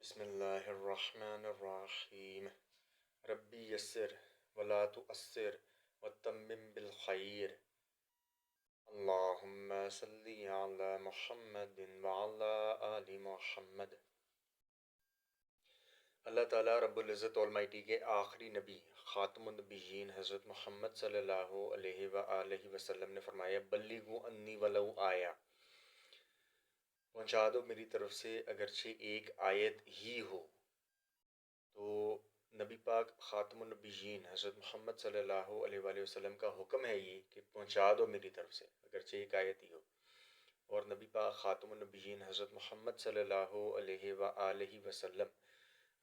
بسم اللہ الرحمن الرحیم ربی یسر ولا تؤثر وتمم بالخیر اللہم صلی علی محمد وعلی آل محمد۔ اللہ تعالیٰ رب العزت آلمائٹی کے آخری نبی خاتم النبیین حضرت محمد صلی اللہ علیہ وآلہ وسلم نے فرمایا بلغوا انی ولو آیا، پہنچا دو میری طرف سے اگرچہ ایک آیت ہی ہو۔ تو نبی پاک خاتم النبیین حضرت محمد صلی اللہ علیہ وآلہ وسلم کا حکم ہے یہ کہ پہنچا دو میری طرف سے اگرچہ ایک آیت ہی ہو۔ اور نبی پاک خاتم النبیین حضرت محمد صلی اللہ علیہ وآلہ وسلم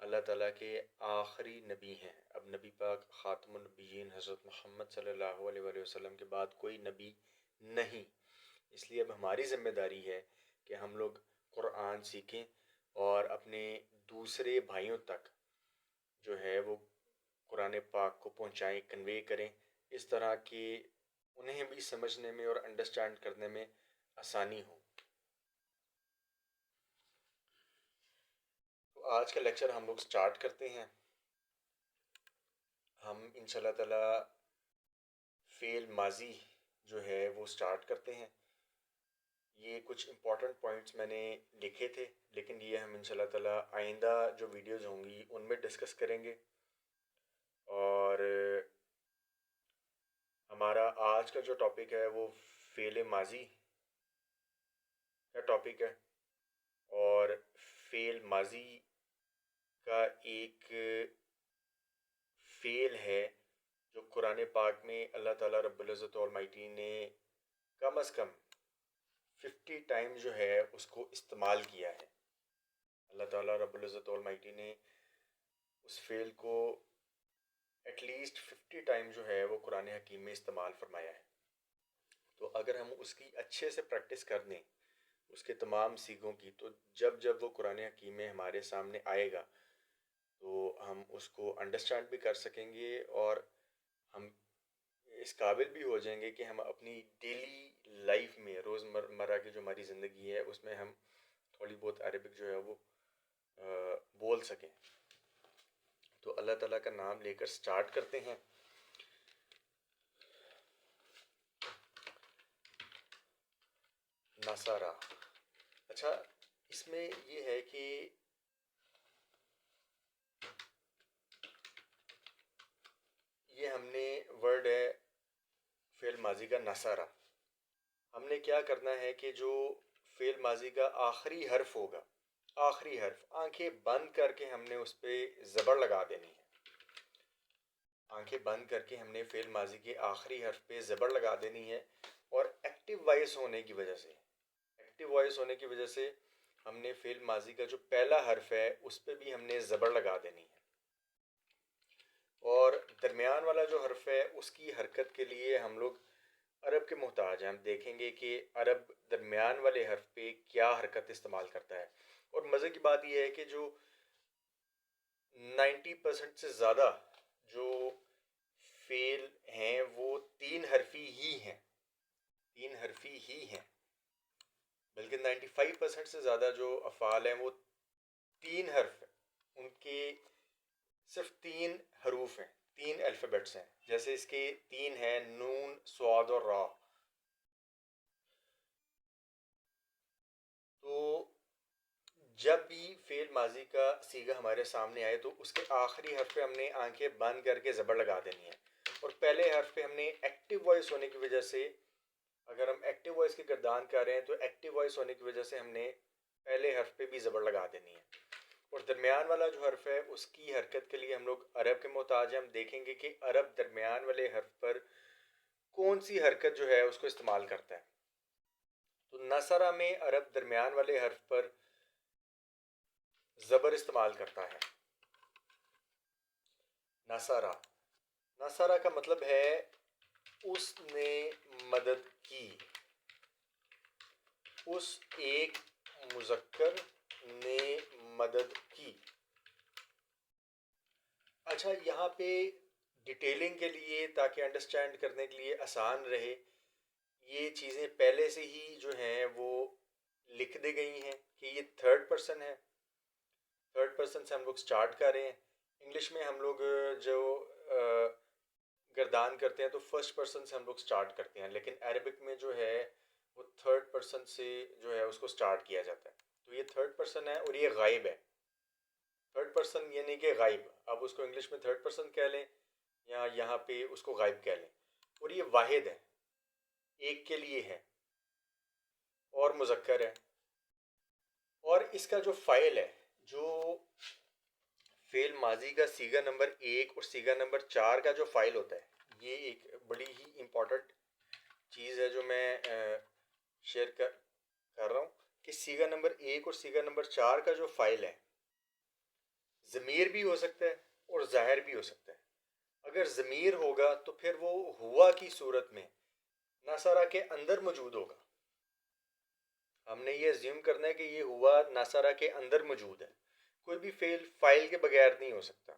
اللہ تعالیٰ کے آخری نبی ہیں۔ اب نبی پاک خاتم النبیین حضرت محمد صلی اللہ علیہ وآلہ وسلم کے بعد کوئی نبی نہیں، اس لیے اب ہماری ذمہ داری ہے کہ ہم لوگ قرآن سیکھیں اور اپنے دوسرے بھائیوں تک جو ہے وہ قرآن پاک کو پہنچائیں، کنوے کریں، اس طرح کہ انہیں بھی سمجھنے میں اور انڈرسٹینڈ کرنے میں آسانی ہو۔ تو آج کا لیکچر ہم لوگ سٹارٹ کرتے ہیں۔ ہم انشاءاللہ تعالیٰ فعل ماضی جو ہے وہ سٹارٹ کرتے ہیں۔ یہ کچھ امپورٹنٹ پوائنٹس میں نے لکھے تھے، لیکن یہ ہم انشاءاللہ تعالیٰ آئندہ جو ویڈیوز ہوں گی ان میں ڈسکس کریں گے۔ اور ہمارا آج کا جو ٹاپک ہے وہ فعل ماضی کا ٹاپک ہے، اور فعل ماضی کا ایک فعل ہے جو قرآن پاک میں اللہ تعالیٰ رب العزت آلمائٹی نے کم از کم 50 ٹائم جو ہے اس کو استعمال کیا ہے۔ اللہ تعالیٰ رب العزت آلمائٹی نے اس فعل کو ایٹ لیسٹ 50 ٹائم جو ہے وہ قرآن حکیم میں استعمال فرمایا ہے۔ تو اگر ہم اس کی اچھے سے پریکٹس کر دیں اس کے تمام سیغوں کی، تو جب جب وہ قرآن حکیم میں ہمارے سامنے آئے گا تو ہم اس کو انڈرسٹینڈ بھی کر سکیں گے، اور ہم اس قابل بھی ہو جائیں گے کہ ہم اپنی ڈیلی لائف میں، روز مرہ کی جو ہماری زندگی ہے اس میں ہم تھوڑی بہت عربک جو ہے وہ بول سکیں۔ تو اللہ تعالیٰ کا نام لے کر سٹارٹ کرتے ہیں۔ نصارہ، اچھا اس میں یہ ہے کہ یہ ہم نے ورڈ ہے فعل ماضی کا نصارہ۔ ہم نے کیا کرنا ہے کہ جو فعل ماضی کا آخری حرف ہوگا، آخری حرف، آنکھیں بند کر کے ہم نے اس پہ زبر لگا دینی ہے۔ آنکھیں بند کر کے ہم نے فعل ماضی کے آخری حرف پہ زبر لگا دینی ہے، اور ایکٹیو وائس ہونے کی وجہ سے ہم نے فعل ماضی کا جو پہلا حرف ہے اس پہ بھی ہم نے زبر لگا دینی ہے، اور درمیان والا جو حرف ہے اس کی حرکت کے لیے ہم لوگ عرب کے محتاج ہیں۔ ہم دیکھیں گے کہ عرب درمیان والے حرف پہ کیا حرکت استعمال کرتا ہے۔ اور مزے کی بات یہ ہے کہ جو 90% سے زیادہ جو فعل ہیں وہ 3 حرفی ہی ہیں، بلکہ 95% سے زیادہ جو افعال ہیں وہ 3 حرف ہیں، ان کے صرف 3 حروف ہیں، 3 الفابیٹس ہیں۔ جیسے اس کے 3 ہیں، نون، صاد اور را۔ تو جب بھی فعل ماضی کا صیغہ ہمارے سامنے آئے تو اس کے آخری حرف پہ ہم نے آنکھیں بند کر کے زبر لگا دینی ہے، اور پہلے حرف پہ ہم نے ایکٹیو وائس ہونے کی وجہ سے، اگر ہم ایکٹیو وائس کی گردان کر رہے ہیں تو ایکٹیو وائس ہونے کی وجہ سے ہم نے پہلے حرف پہ بھی زبر لگا دینی ہے۔ اور درمیان والا جو حرف ہے اس کی حرکت کے لیے ہم لوگ عرب کے محتاج ہیں۔ ہم دیکھیں گے کہ عرب درمیان والے حرف پر کون سی حرکت جو ہے اس کو استعمال کرتا ہے۔ تو نصرہ میں عرب درمیان والے حرف پر زبر استعمال کرتا ہے۔ نصرہ کا مطلب ہے اس نے مدد کی، اس ایک مذکر نے مدد کی۔ اچھا یہاں پہ ڈیٹیلنگ کے لیے، تاکہ انڈرسٹینڈ کرنے کے لیے آسان رہے، یہ چیزیں پہلے سے ہی جو ہیں وہ لکھ دی گئی ہیں کہ یہ 3rd پرسن ہے۔ تھرڈ پرسن سے ہم لوگ سٹارٹ کر رہے ہیں. انگلش میں ہم لوگ جو گردان کرتے ہیں تو فرسٹ پرسن سے ہم لوگ سٹارٹ کرتے ہیں, لیکن عربک میں جو ہے وہ تھرڈ پرسن سے جو ہے اس کو سٹارٹ کیا جاتا ہے. تو یہ تھرڈ پرسن ہے اور یہ غائب ہے. تھرڈ پرسن یعنی کہ غائب, آپ اس کو انگلش میں تھرڈ پرسن کہہ لیں یا یہاں پہ اس کو غائب کہہ لیں. اور یہ واحد ہے, ایک کے لیے ہے اور مذکر ہے. اور اس کا جو فائل ہے, جو فعل ماضی کا صیغہ نمبر 1 اور صیغہ نمبر 4 کا جو فائل ہوتا ہے, یہ ایک بڑی ہی امپورٹنٹ چیز ہے جو میں شیئر کر رہا ہوں کہ صیغہ نمبر 1 اور صیغہ نمبر 4 کا جو فائل ہے ضمیر بھی ہو سکتا ہے اور ظاہر بھی ہو سکتا ہے. اگر ضمیر ہوگا تو پھر وہ ہوا کی صورت میں ناصرہ کے اندر موجود ہوگا. ہم نے یہ زیوم کرنا ہے کہ یہ ہوا ناصرہ کے اندر موجود ہے. کوئی بھی فعل فائل کے بغیر نہیں ہو سکتا,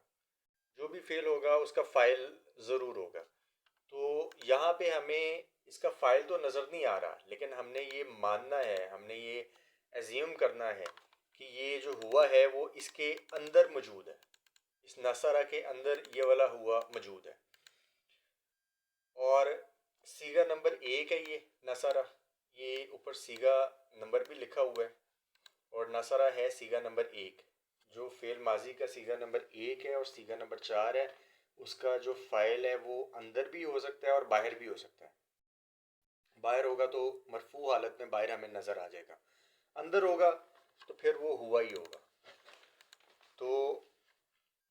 جو بھی فعل ہوگا اس کا فائل ضرور ہوگا. تو یہاں پہ ہمیں اس کا فائل تو نظر نہیں آ رہا, لیکن ہم نے یہ ماننا ہے, ہم نے یہ ایزیوم کرنا ہے کہ یہ جو ہوا ہے وہ اس کے اندر موجود ہے, اس ناصرہ کے اندر یہ والا ہوا موجود ہے. اور صیغہ نمبر 1 ہے یہ ناصرہ, یہ اوپر صیغہ نمبر بھی لکھا ہوا ہے, اور ناصرہ ہے صیغہ نمبر 1. جو فعل ماضی کا صیغہ نمبر 1 ہے اور صیغہ نمبر 4 ہے, اس کا جو فائل ہے وہ اندر بھی ہو سکتا ہے اور باہر بھی ہو سکتا ہے. باہر ہوگا تو مرفوع حالت میں باہر ہمیں نظر آ جائے گا, اندر ہوگا تو پھر وہ ہوا ہی ہوگا. تو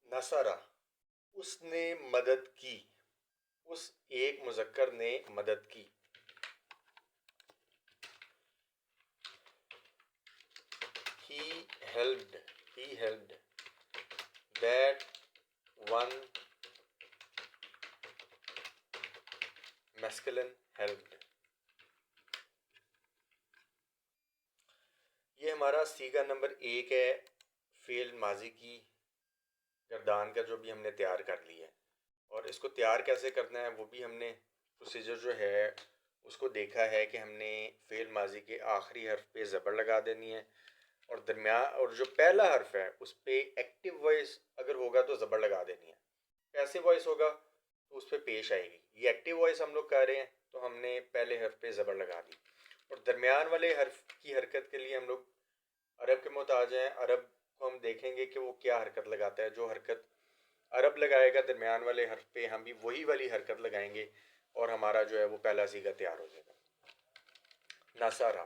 نصرہ, اس نے مدد کی, اس ایک مذکر نے مدد کی. He helped that one masculine helped. یہ ہمارا صیغہ نمبر 1 ہے فعل ماضی کی گردان کا, جو بھی ہم نے تیار کر لی ہے. اور اس کو تیار کیسے کرنا ہے وہ بھی ہم نے پروسیجر جو ہے اس کو دیکھا ہے کہ ہم نے فعل ماضی کے آخری حرف پہ زبر لگا دینی ہے, اور درمیان اور جو پہلا حرف ہے اس پہ ایکٹیو وائس اگر ہوگا تو زبر لگا دینی ہے. پیسیو وائس ہوگا تو اس پہ پیش آئے گی. یہ ایکٹیو وائس ہم لوگ کر رہے ہیں تو ہم نے پہلے حرف پہ زبر لگا دی. اور درمیان والے حرف کی حرکت کے لیے ہم لوگ عرب کے محتاج ہیں. عرب کو ہم دیکھیں گے کہ وہ کیا حرکت لگاتا ہے. جو حرکت عرب لگائے گا درمیان والے حرف پہ, ہم بھی وہی والی حرکت لگائیں گے اور ہمارا جو ہے وہ پہلا صیغہ تیار ہو جائے گا. ناصرہ,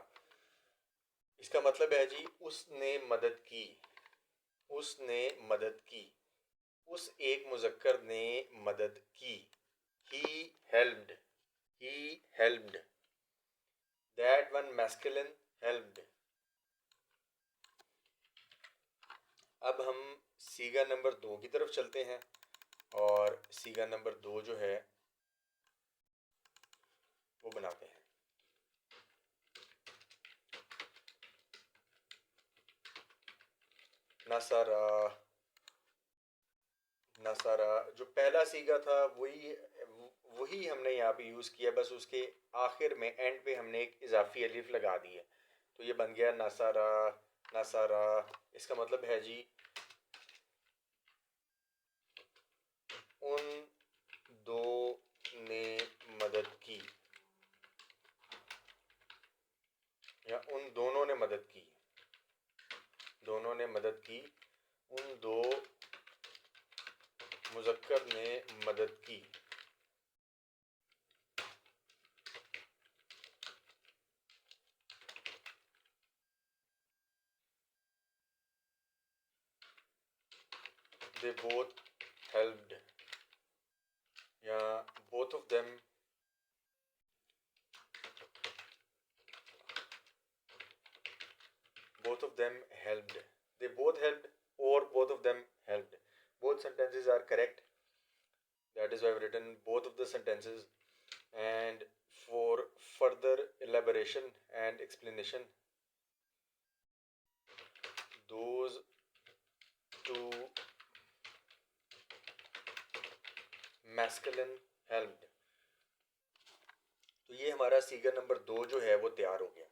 اس کا مطلب ہے جی اس نے مدد کی, اس نے مدد کی, اس ایک مذکر نے مدد کی. He helped, he helped, that one masculine helped. اب ہم صیغہ نمبر 2 کی طرف چلتے ہیں, اور صیغہ نمبر 2 جو ہے وہ بناتے ہیں. نصرہ, نصرہ جو پہلا صیغہ تھا وہی ہم نے یہاں پہ یوز کیا, بس اس کے آخر میں اینڈ پہ ہم نے ایک اضافی الف لگا دی ہے, تو یہ بن گیا نصرہ. نصرہ اس کا مطلب ہے جی ان دو نے مدد کی, یا ان دونوں نے مدد کی, دونوں نے مدد کی, ان دو مذکر نے مدد کی. They both helped, یا both of them helped. They both helped or both of them helped. Both sentences are correct. That is why I've written both of the sentences. And for further elaboration and explanation, those two masculine helped. تو یہ ہمارا صیغہ number 2 جو ہے وہ تیار ہو گیا.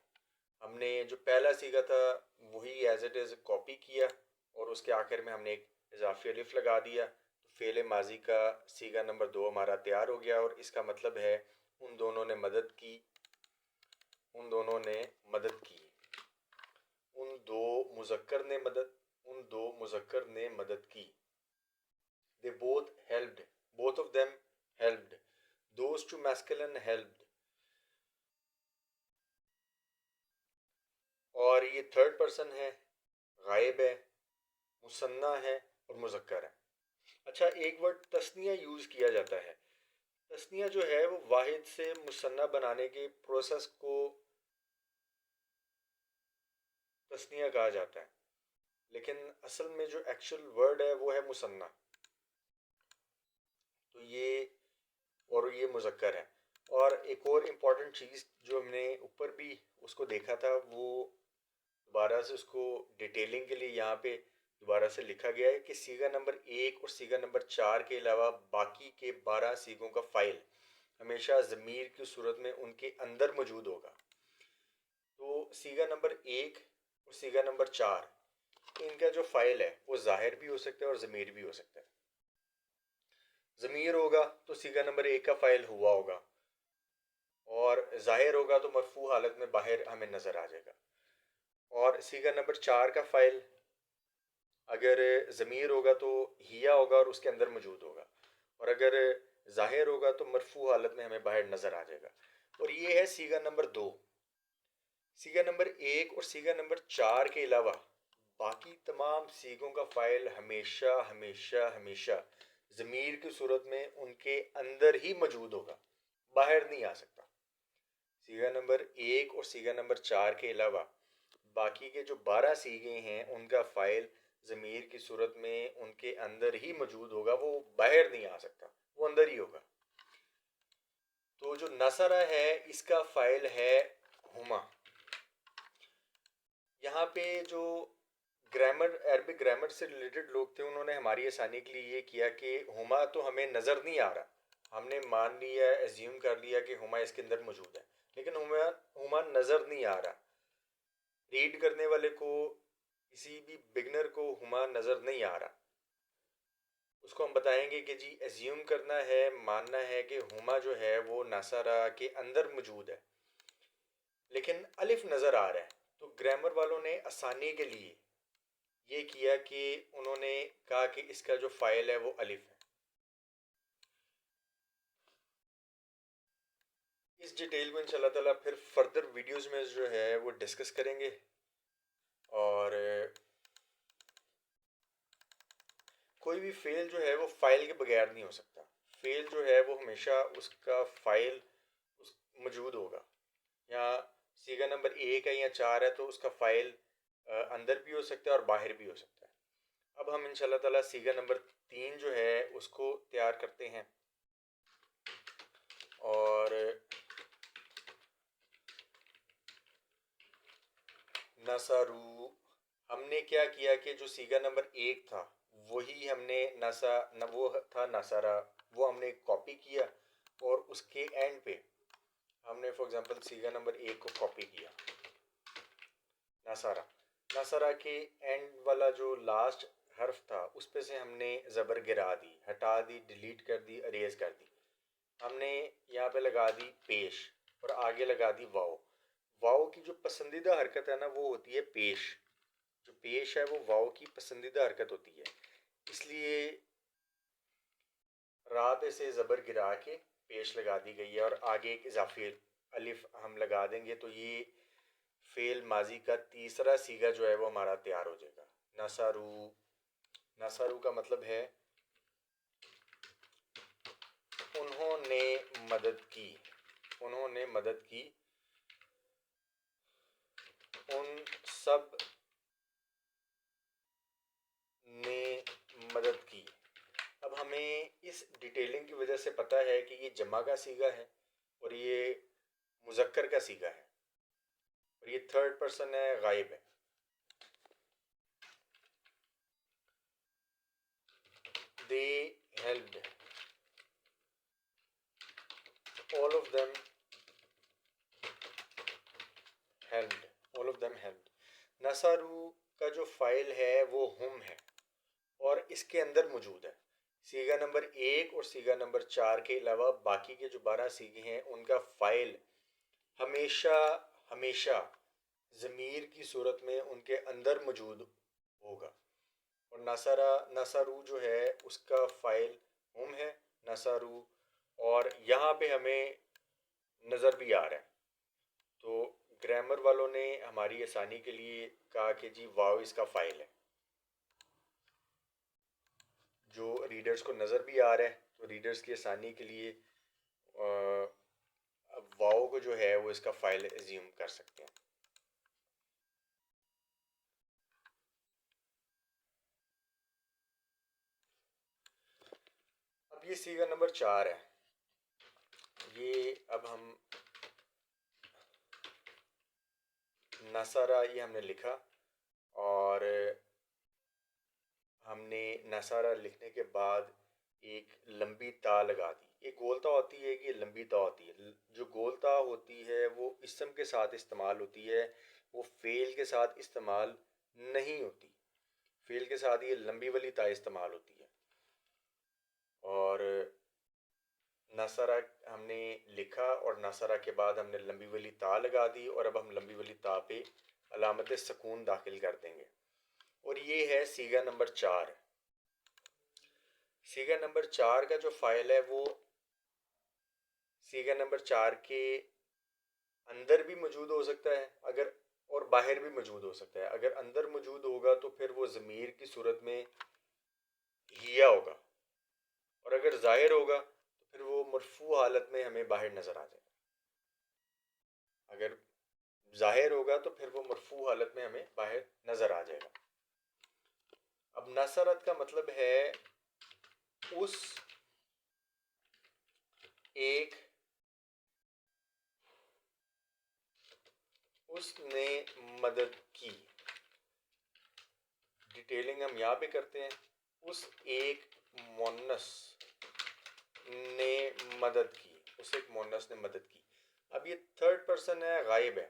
ہم نے جو پہلا صیغہ تھا وہی ایز اٹ از کاپی کیا, اور اس کے آخر میں ہم نے ایک اضافی الف لگا دیا، تو فعل ماضی کا صیغہ نمبر 2 ہمارا تیار ہو گیا، اور اس کا مطلب ہے ان دونوں نے مدد کی، ان دونوں نے مدد کی، ان دو مذکر نے مدد کی. They both helped. Both of them helped. Those two masculine helped. اور یہ تھرڈ پرسن ہے، غائب ہے، مثنیٰ ہے اور مذکر ہے. اچھا، ایک ورڈ تثنیہ یوز کیا جاتا ہے. تثنیہ جو ہے وہ واحد سے مثنیٰ بنانے کے پروسیس کو تثنیہ کہا جاتا ہے، لیکن اصل میں جو ایکچوئل ورڈ ہے وہ ہے مثنیٰ. تو یہ مذکر ہے. اور ایک اور امپورٹنٹ چیز جو ہم نے اوپر بھی اس کو دیکھا تھا، وہ دوبارہ سے اس کو ڈیٹیلنگ کے لیے یہاں پہ دوبارہ سے لکھا گیا ہے کہ صیغہ نمبر 1 اور صیغہ نمبر 4 کے علاوہ باقی کے 12 صیغوں کا فاعل ہمیشہ ضمیر کی صورت میں ان کے اندر موجود ہوگا. تو صیغہ نمبر 1 اور صیغہ نمبر 4 ان کا جو فاعل ہے وہ ظاہر بھی ہو سکتا ہے اور ضمیر بھی ہو سکتا ہے. ضمیر ہوگا تو صیغہ نمبر 1 کا فاعل ہوا ہوگا، اور ظاہر ہوگا تو مرفوع حالت میں باہر ہمیں نظر آ جائے گا. اور صیغہ نمبر 4 کا فاعل اگر ضمیر ہوگا تو ہیا ہوگا اور اس کے اندر موجود ہوگا، اور اگر ظاہر ہوگا تو مرفوع حالت میں ہمیں باہر نظر آ جائے گا. اور یہ ہے صیغہ نمبر 2. صیغہ نمبر 1 اور صیغہ نمبر 4 کے علاوہ باقی تمام صیغوں کا فاعل ہمیشہ ہمیشہ ہمیشہ ضمیر کی صورت میں ان کے اندر ہی موجود ہوگا، باہر نہیں آ سکتا. صیغہ نمبر 1 اور صیغہ نمبر 4 کے علاوہ باقی کے جو 12 صیغے ہیں ان کا فاعل ضمیر کی صورت میں ان کے اندر ہی موجود ہوگا، وہ باہر نہیں آ سکتا، وہ اندر ہی ہوگا. تو جو نصرہ ہے اس کا فاعل ہے ہما. یہاں پہ جو عربک گرامر سے ریلیٹڈ لوگ تھے انہوں نے ہماری آسانی کے لیے یہ کیا کہ ہما تو ہمیں نظر نہیں آ رہا، ہم نے مان لیا، ایزیوم کر لیا کہ ہما اس کے اندر موجود ہے، لیکن ہما نظر نہیں آ رہا. ریڈ کرنے والے کو، کسی بھی بگنر کو ہما نظر نہیں آ رہا. اس کو ہم بتائیں گے کہ جی ایزیوم کرنا ہے، ماننا ہے کہ ہما جو ہے وہ نصرہ کے اندر موجود ہے، لیکن الف نظر آ رہا ہے. تو گرامر والوں نے آسانی کے لیے یہ کیا کہ انہوں نے کہا کہ اس کا جو فاعل ہے وہ الف ہے. اس ڈیٹیل کو انشاءاللہ تعالیٰ پھر فردر ویڈیوز میں جو ہے وہ ڈسکس کریں گے. اور کوئی بھی فعل جو ہے وہ فاعل کے بغیر نہیں ہو سکتا. فعل جو ہے وہ ہمیشہ اس کا فاعل موجود ہوگا. یا صیغہ نمبر 1 ہے یا 4 ہے تو اس کا فاعل اندر بھی ہو سکتا ہے اور باہر بھی ہو سکتا ہے. اب ہم انشاءاللہ تعالیٰ صیغہ نمبر 3 جو ہے اس کو تیار کرتے ہیں. اور نصرو، ہم نے کیا کیا کہ جو صیغہ نمبر 1 تھا وہی ہم نے وہ تھا نصرہ، وہ ہم نے کاپی کیا، اور اس کے اینڈ پہ ہم نے فار ایگزامپل صیغہ نمبر 1 کو کاپی کیا، نصرہ کے اینڈ والا جو لاسٹ حرف تھا اس پہ سے ہم نے زبر گرا دی، ہٹا دی، ڈیلیٹ کر دی، اریز کر دی. ہم نے یہاں پہ لگا دی پیش اور آگے لگا دی واو. واو کی جو پسندیدہ حرکت ہے نا وہ ہوتی ہے پیش. جو پیش ہے وہ واو کی پسندیدہ حرکت ہوتی ہے، اس لیے را پہ سے زبر گرا کے پیش لگا دی گئی ہے، اور آگے ایک اضافی الف ہم لگا دیں گے تو یہ فعل ماضی کا تیسرا صیغہ جو ہے وہ ہمارا تیار ہو جائے گا. نصرو، نصرو کا مطلب ہے انہوں نے مدد کی، انہوں نے مدد کی، ان سب نے مدد کی. اب ہمیں اس ڈیٹیلنگ کی وجہ سے پتہ ہے کہ یہ جمع کا صیغہ ہے اور یہ مذکر کا صیغہ ہے، اور یہ تھرڈ پرسن ہے، غائب ہے. They helped. All of them helped. All of them helped. Nasru کا جو فائل ہے وہ ہم ہے اور اس کے اندر موجود ہے. سیگا نمبر 1 اور سیگا نمبر 4 کے علاوہ باقی کے جو 12 سیگے ہیں ان کا فائل ہمیشہ ہمیشہ ضمیر کی صورت میں ان کے اندر موجود ہوگا. اور نصارو جو ہے اس کا فائل ہم ہے نصارو، اور یہاں پہ ہمیں نظر بھی آ رہا ہے. تو گرامر والوں نے ہماری آسانی کے لیے کہا کہ جی واو اس کا فائل ہے. جو ریڈرز کو نظر بھی آ رہا ہے تو ریڈرز کی آسانی کے لیے واو کو جو ہے وہ اس کا فائل ایزیوم کر سکتے ہیں. اب یہ سیگا نمبر 4 ہے. یہ اب ہم نصارہ یہ ہم نے لکھا اور ہم نے نصارہ لکھنے کے بعد ایک لمبی تا لگا دی. ایک گول تا ہوتی ہے کہ لمبی تا ہوتی ہے. جو گول تا ہوتی ہے وہ اسم کے ساتھ استعمال ہوتی ہے، وہ فعل کے ساتھ استعمال نہیں ہوتی. فعل کے ساتھ یہ لمبی والی تا استعمال ہوتی ہے. اور نصارہ ہم نے لکھا اور نصارہ کے بعد ہم نے لمبی والی تا لگا دی اور اب ہم لمبی والی تا پہ علامت سکون داخل کر دیں گے. اور یہ ہے سیگا نمبر 4. سیگا نمبر 4 کا جو فائل ہے وہ سیگا نمبر 4 کے اندر بھی موجود ہو سکتا ہے اگر، اور باہر بھی موجود ہو سکتا ہے. اگر اندر موجود ہوگا تو پھر وہ ضمیر کی صورت میں ہیا ہوگا، اور اگر ظاہر ہوگا تو پھر وہ مرفوع حالت میں ہمیں باہر نظر آ جائے گا. اگر ظاہر ہوگا تو پھر وہ مرفوع حالت میں ہمیں باہر نظر آ جائے گا. اب نصرت کا مطلب ہے اس نے مدد کی. ڈیٹیلنگ ہم یہاں پہ کرتے ہیں. اس ایک مونس نے مدد کی. اس ایک مونس نے مدد کی. اب یہ تھرڈ پرسن ہے، غائب ہے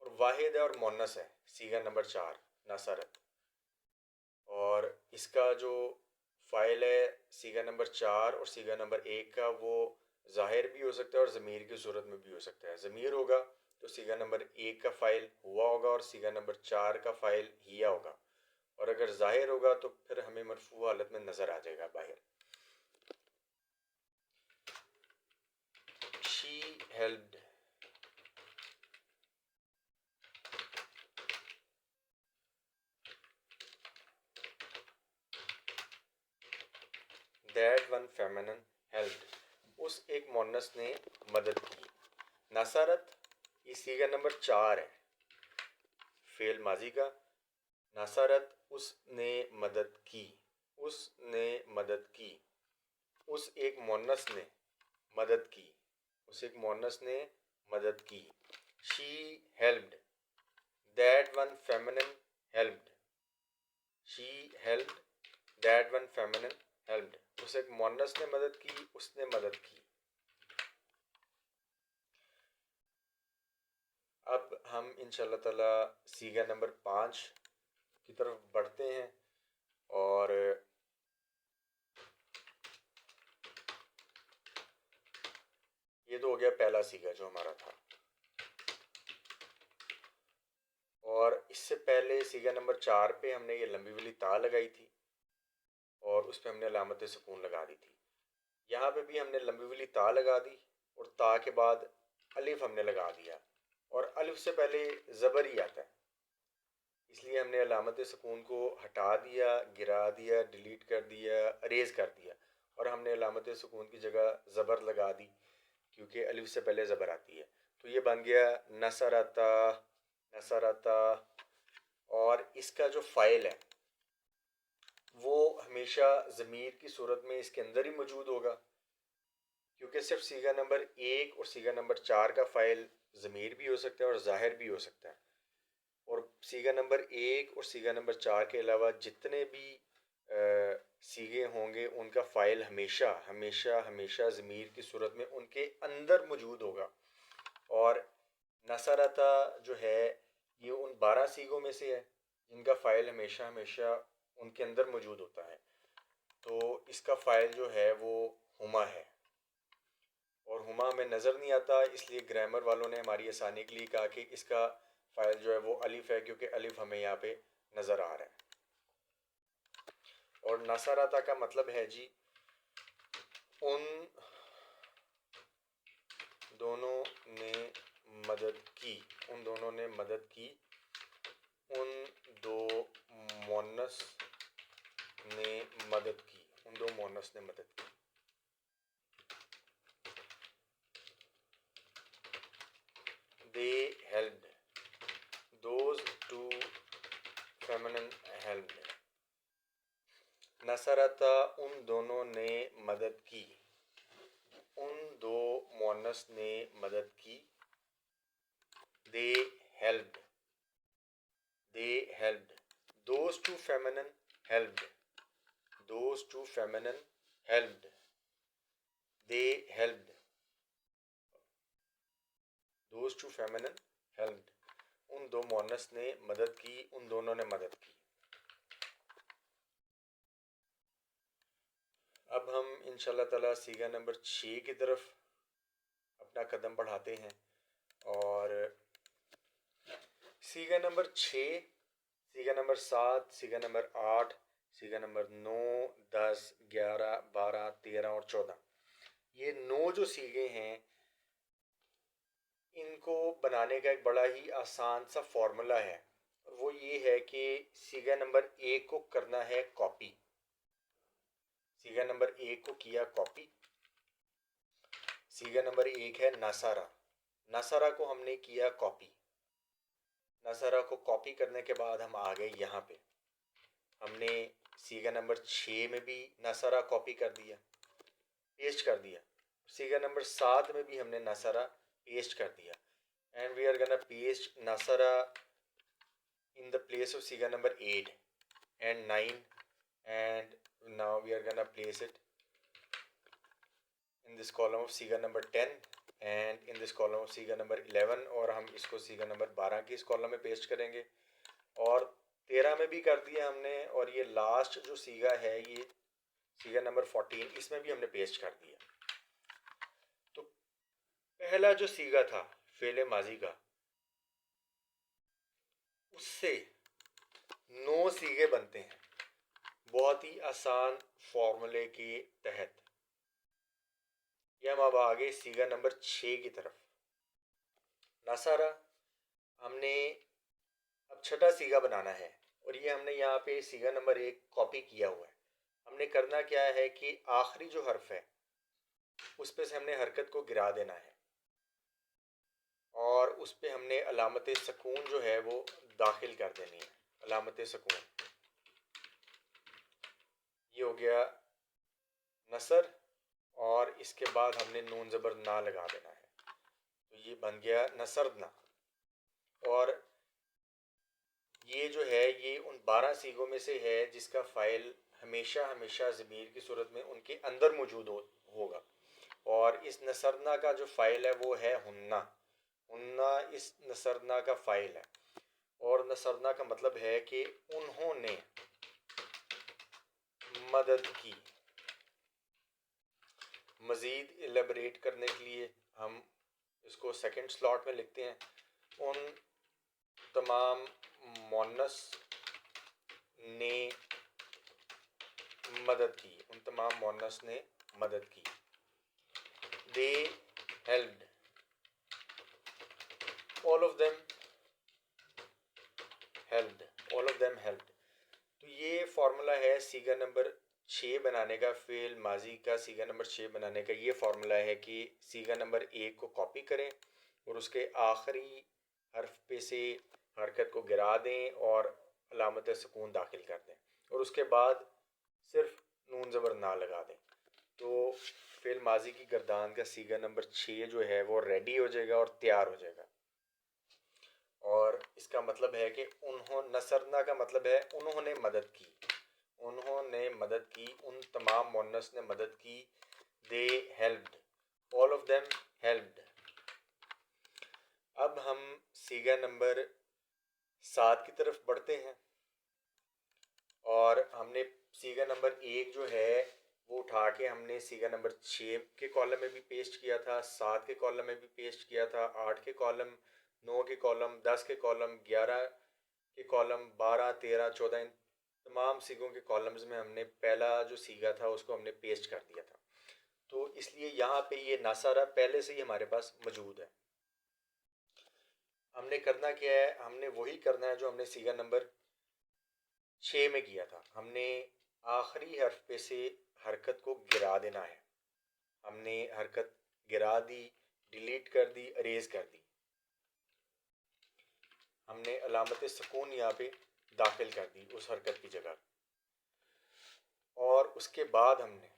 اور واحد ہے اور مونس ہے. سیگا نمبر 4 نصرت، اور اس کا جو فائل ہے سیگا نمبر 4 اور سیگا نمبر 1 کا وہ ظاہر بھی ہو سکتا ہے اور ضمیر کی صورت میں بھی ہو سکتا ہے. ضمیر ہوگا تو سیگا نمبر 1 کا فائل ہوا ہوگا اور سیگا نمبر 4 کا فائل ہیا ہوگا، اور اگر ظاہر ہوگا تو پھر ہمیں مرفوع حالت میں نظر آ جائے گا باہر. She helped. That one feminine helped. اس ایک مونس نے مدد کی. نصرت یہ سیگا نمبر 4 ہے فعل ماضی کا. نصرت اس نے مدد کی. اس نے مدد کی. اس ایک مونس نے مدد کی. اس ایک مونس نے مدد کی. She helped. That one feminine helped. She helped. That one feminine helped. اس ایک مونس نے مدد کی. اس نے مدد کی. اب ہم انشاءاللہ تعالی سیگا نمبر 5 کی طرف بڑھتے ہیں، اور یہ تو ہو گیا پہلا سیگا جو ہمارا تھا. اور اس سے پہلے سیگا نمبر 4 پہ ہم نے یہ لمبی والی تا لگائی تھی اور اس پہ ہم نے علامت سکون لگا دی تھی. یہاں پہ بھی ہم نے لمبی والی تا لگا دی اور تا کے بعد الف ہم نے لگا دیا، اور الف سے پہلے زبر ہی آتا ہے، اس لیے ہم نے علامت سکون کو ہٹا دیا، گرا دیا، ڈیلیٹ کر دیا، اریز کر دیا، اور ہم نے علامت سکون کی جگہ زبر لگا دی کیونکہ الف سے پہلے زبر آتی ہے. تو یہ بن گیا نصرتا. نصرتا. اور اس کا جو فائل ہے وہ ہمیشہ ضمیر کی صورت میں اس کے اندر ہی موجود ہوگا، کیونکہ صرف سیگا نمبر 1 اور سیگا نمبر 4 کا فائل ضمیر بھی ہو سکتا ہے اور ظاہر بھی ہو سکتا ہے. اور سیگا نمبر 1 اور سیگا نمبر 4 کے علاوہ جتنے بھی سیگے ہوں گے ان کا فائل ہمیشہ ہمیشہ ہمیشہ ضمیر کی صورت میں ان کے اندر موجود ہوگا. اور نصرتا جو ہے یہ ان 12 سیگوں میں سے ہے ان کا فائل ہمیشہ ہمیشہ ان کے اندر موجود ہوتا ہے. تو اس کا فائل جو ہے وہ ہما ہے، اور ہما ہمیں نظر نہیں آتا، اس لیے گرامر والوں نے ہماری آسانی کے لیے کہا کہ اس کا فائل جو ہے وہ الف ہے، کیونکہ الف ہمیں یہاں پہ نظر آ رہا ہے. اور نصرتا کا مطلب ہے جی ان دونوں نے مدد کی، ان دونوں نے مدد کی، ان دو مونس نے مدد کی، ان دو مونس نے مدد کی. They helped. Those two feminine helped. نصرتا ان دونوں نے مدد کی، ان دو مونس نے مدد کی. They helped. They helped. Those two feminine helped. Those two feminine helped. They helped. Those two feminine helped. ان دو مونس نے مدد کی، ان دونوں نے مدد کی. اب ہم انشاءاللہ تعالیٰ صیغہ نمبر 6 کی طرف اپنا قدم بڑھاتے ہیں. اور صیغہ نمبر 6، صیغہ نمبر 7، صیغہ نمبر 8، صیغہ نمبر 9، 10، 11، 12، 13 اور 14، یہ 9 جو صیغے ہیں ان کو بنانے کا ایک بڑا ہی آسان سا فارمولا ہے. وہ یہ ہے کہ صیغہ نمبر 1 کو کرنا ہے کاپی. صیغہ نمبر 1 کو کیا کاپی. صیغہ نمبر 1 ہے نصرہ. نصرہ کو ہم نے کیا کاپی. نصرہ کو کاپی کرنے کے بعد ہم آ گئے یہاں پہ. ہم نے صیغہ نمبر 6 میں بھی نصرہ کاپی کر دیا، پیسٹ کر دیا. صیغہ نمبر 7 میں بھی ہم نے نصرہ پیسٹ کر دیا. And we are gonna paste نصرہ in the place of صیغہ number 8 and 9, and now we are gonna place it in this column of صیغہ number 10 and in this column of صیغہ نمبر 11، اور ہم اس کو صیغہ نمبر 12 کی اس کالم میں paste کریں گے. اور 13 میں بھی کر دیا ہم نے، اور یہ لاسٹ جو صیغہ ہے یہ صیغہ نمبر 14، اس میں بھی ہم نے پیسٹ کر دیا. تو پہلا جو صیغہ تھا فعل ماضی کا، اس سے 9 صیغے بنتے ہیں بہت ہی آسان فارمولے کے تحت. یہ ہم اب آگے صیغہ نمبر 6 کی طرف. نصرہ ہم نے اب چھٹا صیغہ بنانا ہے، اور یہ ہم نے یہاں پہ صیغہ نمبر 1 کاپی کیا ہوا ہے. ہم نے کرنا کیا ہے کہ آخری جو حرف ہے اس پہ سے ہم نے حرکت کو گرا دینا ہے، اور اس پہ ہم نے علامت سکون جو ہے وہ داخل کر دینی ہے. علامت سکون، یہ ہو گیا نصر، اور اس کے بعد ہم نے نون زبر نا لگا دینا ہے. تو یہ بن گیا نصرنا. اور یہ جو ہے یہ ان 12 صیغوں میں سے ہے جس کا فائل ہمیشہ ہمیشہ ضمیر کی صورت میں ان کے اندر موجود ہوگا. اور اس نصرنا کا جو فائل ہے وہ ہے ہننا. ہننا اس نصرنا کا فائل ہے، اور نصرنا کا مطلب ہے کہ انہوں نے مدد کی. مزید ایلیبریٹ کرنے کے لیے ہم اس کو سیکنڈ سلاٹ میں لکھتے ہیں. ان تمام مونس نے مدد کی. ان تمام مونس نے مدد کی. They helped. All of them helped. All of them helped. تو یہ فارمولا ہے صیغہ نمبر 6 بنانے کا، فعل ماضی کا صیغہ نمبر 6 بنانے کا. یہ فارمولا ہے کہ صیغہ نمبر 1 کو کاپی کریں اور اس کے آخری حرف پہ سے حرکت کو گرا دیں اور علامت سکون داخل کر دیں، اور اس کے بعد صرف نون زبر نہ لگا دیں. تو فعل ماضی کی گردان کا صیغہ نمبر 6 جو ہے وہ ریڈی ہو جائے گا اور تیار ہو جائے گا. اور اس کا مطلب ہے کہ نصرنا کا مطلب ہے انہوں نے مدد کی. انہوں نے مدد کی. ان تمام مونس نے مدد کی. They helped. All of them helped. اب ہم صیغہ نمبر 7 کی طرف بڑھتے ہیں. اور ہم نے سیگا نمبر 1 جو ہے وہ اٹھا کے ہم نے سیگا نمبر 6 کے کالم میں بھی پیسٹ کیا تھا، 7 کے کالم میں بھی پیسٹ کیا تھا، 8 کے کالم، 9 کے کالم، 10 کے کالم، 11 کے کالم، 12، 13، 14، ان تمام سیگوں کے کالمز میں ہم نے پہلا جو سیگا تھا اس کو ہم نے پیسٹ کر دیا تھا. تو اس لیے یہاں پہ یہ ناصرہ پہلے سے ہی ہمارے پاس موجود ہے. ہم نے کرنا کیا ہے، ہم نے وہی کرنا ہے جو ہم نے سیگا نمبر 6 میں کیا تھا. ہم نے آخری حرف پہ سے حرکت کو گرا دینا ہے. ہم نے حرکت گرا دی، ڈیلیٹ کر دی، اریز کر دی. ہم نے علامت سکون یہاں پہ داخل کر دی اس حرکت کی جگہ، اور اس کے بعد ہم نے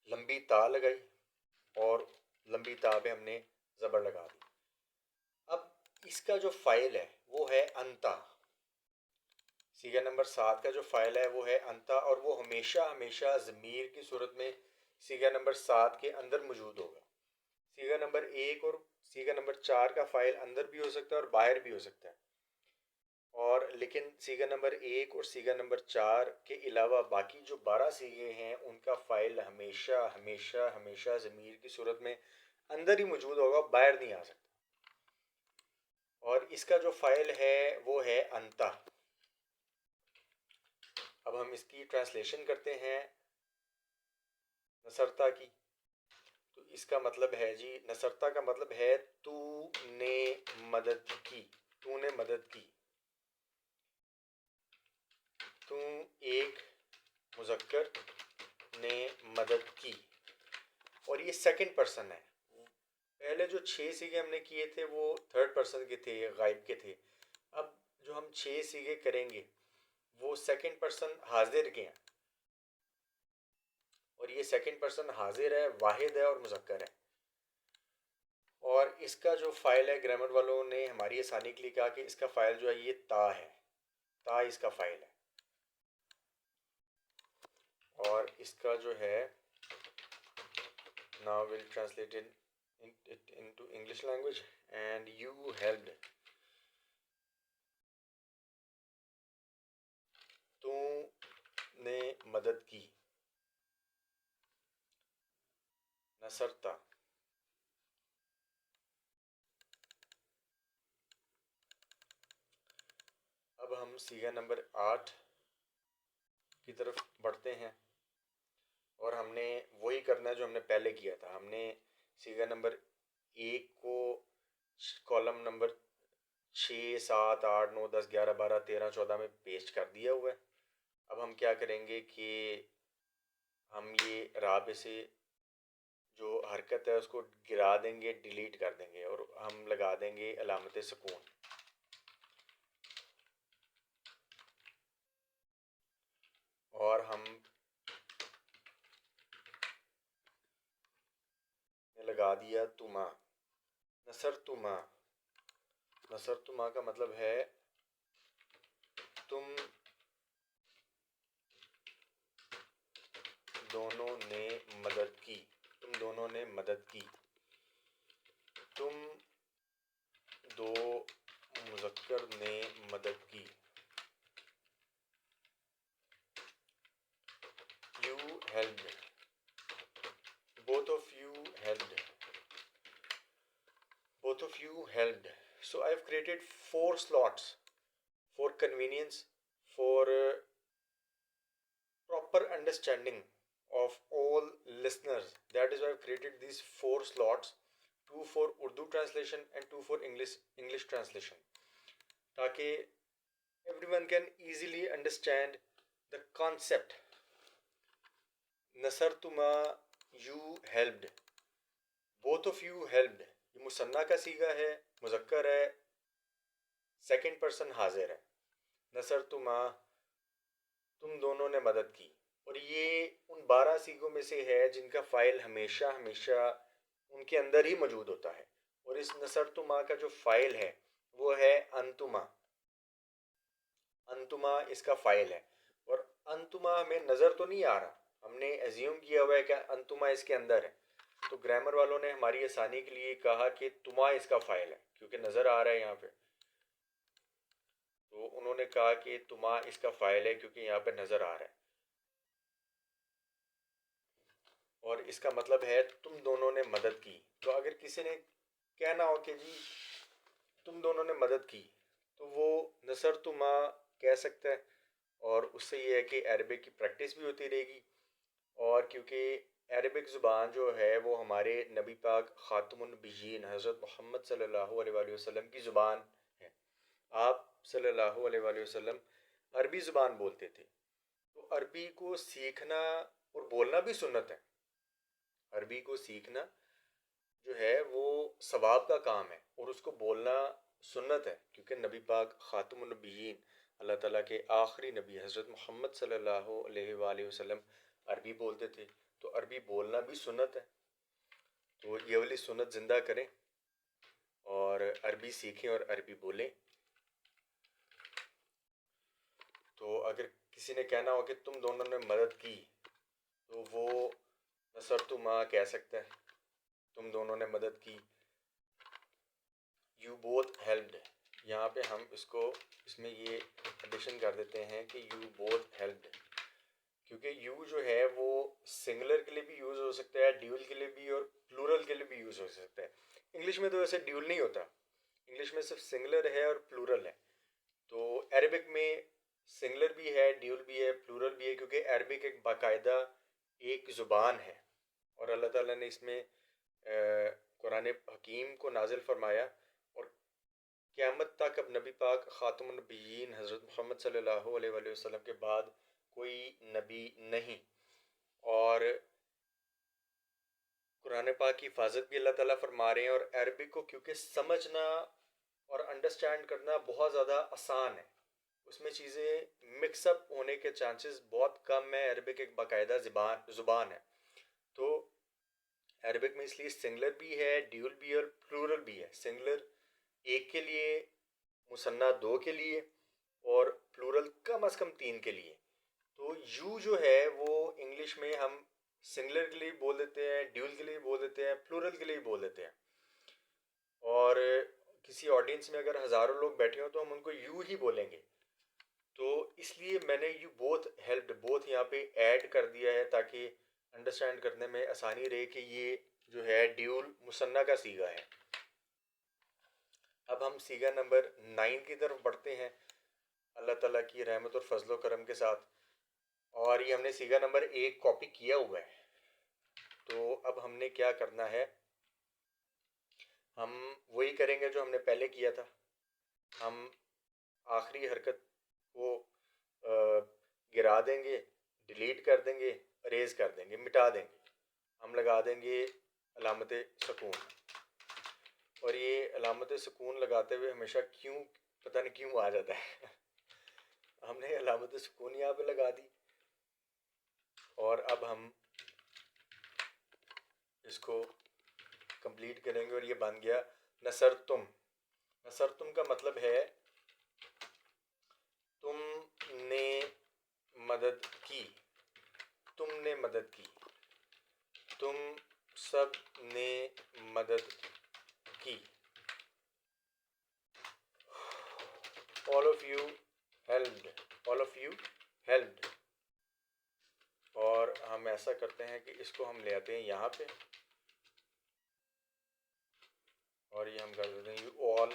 لمبی تا لگائی اور لمبی تا پہ ہم نے زبر لگا دی. اب اس کا جو فائل ہے وہ ہے انتا. سیگا نمبر 7 کا جو فائل ہے وہ ہے انتا، اور وہ ہمیشہ ہمیشہ ضمیر کی صورت میں سیگا نمبر 7 کے اندر موجود ہوگا. سیگا نمبر 1 اور سیگا نمبر 4 کا فائل اندر بھی ہو سکتا ہے اور باہر بھی ہو سکتا ہے، اور لیکن سیگا نمبر 1 اور سیگا نمبر 4 کے علاوہ باقی جو 12 سیگے ہیں ان کا فائل ہمیشہ ہمیشہ ہمیشہ ضمیر کی صورت میں اندر ہی موجود ہوگا، باہر نہیں آ سکتا. اور اس کا جو فائل ہے وہ ہے انتا. اب ہم اس کی ٹرانسلیشن کرتے ہیں نصرتا کی. تو اس کا مطلب ہے جی، نصرتا کا مطلب ہے تو نے مدد کی. تو نے مدد کی. تو ایک مذکر نے مدد کی، اور یہ سیکنڈ پرسن ہے. پہلے جو 6 سیگے ہم نے کیے تھے وہ تھرڈ پرسن کے تھے، غائب کے تھے. اب جو ہم 6 سیگے کریں گے وہ سیکنڈ پرسن حاضر کے ہیں، اور یہ سیکنڈ پرسن حاضر ہے، واحد ہے اور مذکر ہے. اور اس کا جو فائل ہے، گرامر والوں نے ہماری آسانی کے لیے کہا کہ اس کا فائل جو ہے یہ تا ہے. تا اس کا فائل ہے. اور اس کا جو ہے now we'll translate it into English language. And you helped. تو نے مدد کی. نصرتا. اب ہم سیگا نمبر 8 کی طرف بڑھتے ہیں، اور ہم نے وہی کرنا ہے جو ہم نے پہلے کیا تھا. ہم نے سیگا نمبر 1 کو کالم نمبر 6، 7، 8، 9، 10، 11، 12، 13، 14 میں پیسٹ کر دیا ہوا ہے. اب ہم کیا کریں گے کہ ہم یہ رابع سے جو حرکت ہے اس کو گرا دیں گے، ڈیلیٹ کر دیں گے، اور ہم لگا دیں گے علامت سکون. اور ہم نے لگا دیا تما. نصر تما. نصر تما کا مطلب ہے تم دونوں نے مدد کی. تم دونوں نے مدد کی. تم دو مذکر نے مدد کی. You helped. Both of you helped. Both of you helped. So I've created 4 slots for convenience, for proper understanding of all listeners. That is why I've created these 4 slots, 2 for Urdu translation and 2 for English translation, تاکہ everyone can easily understand the concept. نصرتما، you helped. both of you helped. یہ مثنیٰ کا صیغہ ہے، مذکر ہے، second person حاضر ہے. نصرتما، تم دونوں نے مدد کی. اور یہ ان 12 صیغوں میں سے ہے جن کا فائل ہمیشہ ہمیشہ ان کے اندر ہی موجود ہوتا ہے. اور اس نصرتما کا جو فائل ہے وہ ہے انتما. انتما اس کا فائل ہے. اور انتما ہمیں نظر تو نہیں آ رہا، ہم نے ایزیوم کیا ہوا ہے کہ انتما اس کے اندر ہے. تو گرامر والوں نے ہماری آسانی کے لیے کہا کہ تما اس کا فائل ہے، کیونکہ نظر آ رہا ہے یہاں پہ. تو انہوں انہوں نے کہا کہ تما اس کا فاعل ہے کیونکہ یہاں پہ نظر آ رہا ہے، اور اس کا مطلب ہے تم دونوں نے مدد کی. تو اگر کسی نے کہنا ہو کہ جی تم دونوں نے مدد کی تو وہ نصرتما کہہ سکتا ہے، اور اس سے یہ ہے کہ عربک کی پریکٹس بھی ہوتی رہے گی. اور کیونکہ عربک زبان جو ہے وہ ہمارے نبی پاک خاتم النبیین حضرت محمد صلی اللہ علیہ وآلہ وسلم کی زبان ہے. آپ صلی اللہ علیہ وآلہ وسلم عربی زبان بولتے تھے، تو عربی کو سیکھنا اور بولنا بھی سنت ہے. عربی کو سیکھنا جو ہے وہ ثواب کا کام ہے، اور اس کو بولنا سنت ہے، کیونکہ نبی پاک خاتم النبیین اللہ تعالیٰ کے آخری نبی حضرت محمد صلی اللہ علیہ وآلہ وسلم عربی بولتے تھے، تو عربی بولنا بھی سنت ہے. تو یہ والی سنت زندہ کریں اور عربی سیکھیں اور عربی بولیں. تو اگر کسی نے کہنا ہو کہ تم دونوں نے مدد کی تو وہ نصرتما کہہ سکتا ہے، تم دونوں نے مدد کی. یو بوتھ ہیلپڈ، یہاں پہ ہم اس میں یہ ایڈیشن کر دیتے ہیں کہ یو بوتھ ہیلپڈ، کیونکہ یو جو ہے وہ سنگولر کے لیے بھی یوز ہو سکتا ہے، ڈیول کے لیے بھی، اور پلورل کے لیے بھی یوز ہو سکتا ہے. انگلش میں تو ویسے ڈیول نہیں ہوتا، انگلش میں صرف سنگولر ہے اور پلورل ہے. تو عربک میں سنگولر بھی ہے، ڈیول بھی ہے، پلورل بھی ہے، کیونکہ عربک ایک باقاعدہ ایک زبان ہے، اور اللہ تعالیٰ نے اس میں قرآن حکیم کو نازل فرمایا، اور قیامت تک اب نبی پاک خاتم النبیین حضرت محمد صلی اللہ علیہ وآلہ وسلم کے بعد کوئی نبی نہیں. اور قرآن پاک کی حفاظت بھی اللہ تعالیٰ فرما رہے ہیں، اور عربک کو کیونکہ سمجھنا اور انڈرسٹینڈ کرنا بہت زیادہ آسان ہے، اس میں چیزیں مکس اپ ہونے کے چانسز بہت کم ہیں. عربک ایک باقاعدہ زبان ہے، تو عربک میں اس لیے سنگولر بھی ہے، ڈیول بھی ہے، اور پلورل بھی ہے. سنگولر ایک کے لیے، مثنیٰ دو کے لیے، اور پلورل کم از کم تین کے لیے. تو یو جو ہے وہ انگلش میں ہم سنگولر کے لیے بول دیتے ہیں، ڈیول کے لیے بول دیتے ہیں، پلورل کے لیے بول دیتے ہیں. اور کسی آڈینس میں اگر ہزاروں لوگ بیٹھے ہوں تو ہم ان کو یو ہی بولیں گے. تو اس لیے میں نے یو بوتھ ہیلپڈ بوتھ یہاں پہ ایڈ کر دیا ہے تاکہ انڈرسٹینڈ کرنے میں آسانی رہے کہ یہ جو ہے ڈیول مثنیٰ کا صیغہ ہے. اب ہم صیغہ نمبر 9 کی طرف بڑھتے ہیں اللہ تعالیٰ کی رحمت اور فضل و کرم کے ساتھ. اور یہ ہم نے صیغہ نمبر 1 کاپی کیا ہوا ہے. تو اب ہم نے کیا کرنا ہے، ہم وہی کریں گے جو ہم نے پہلے کیا تھا. ہم آخری حرکت کو گرا دیں گے، ڈیلیٹ کر دیں گے، اریز کر دیں گے، مٹا دیں گے. ہم لگا دیں گے علامت سکون. اور یہ علامت سکون لگاتے ہوئے ہمیشہ پتہ نہیں کیوں آ جاتا ہے ہم نے علامت سکون یہاں پہ لگا دی، اور اب ہم اس کو کمپلیٹ کریں گے، اور یہ بن گیا نصرتم. نصرتم کا مطلب ہے تم نے مدد کی، تم نے مدد کی، تم سب نے مدد کی. all of you helped, all of you helped. اور ہم ایسا کرتے ہیں کہ اس کو ہم لے آتے ہیں یہاں پہ، اور یہ ہم کر دیتے ہیں you all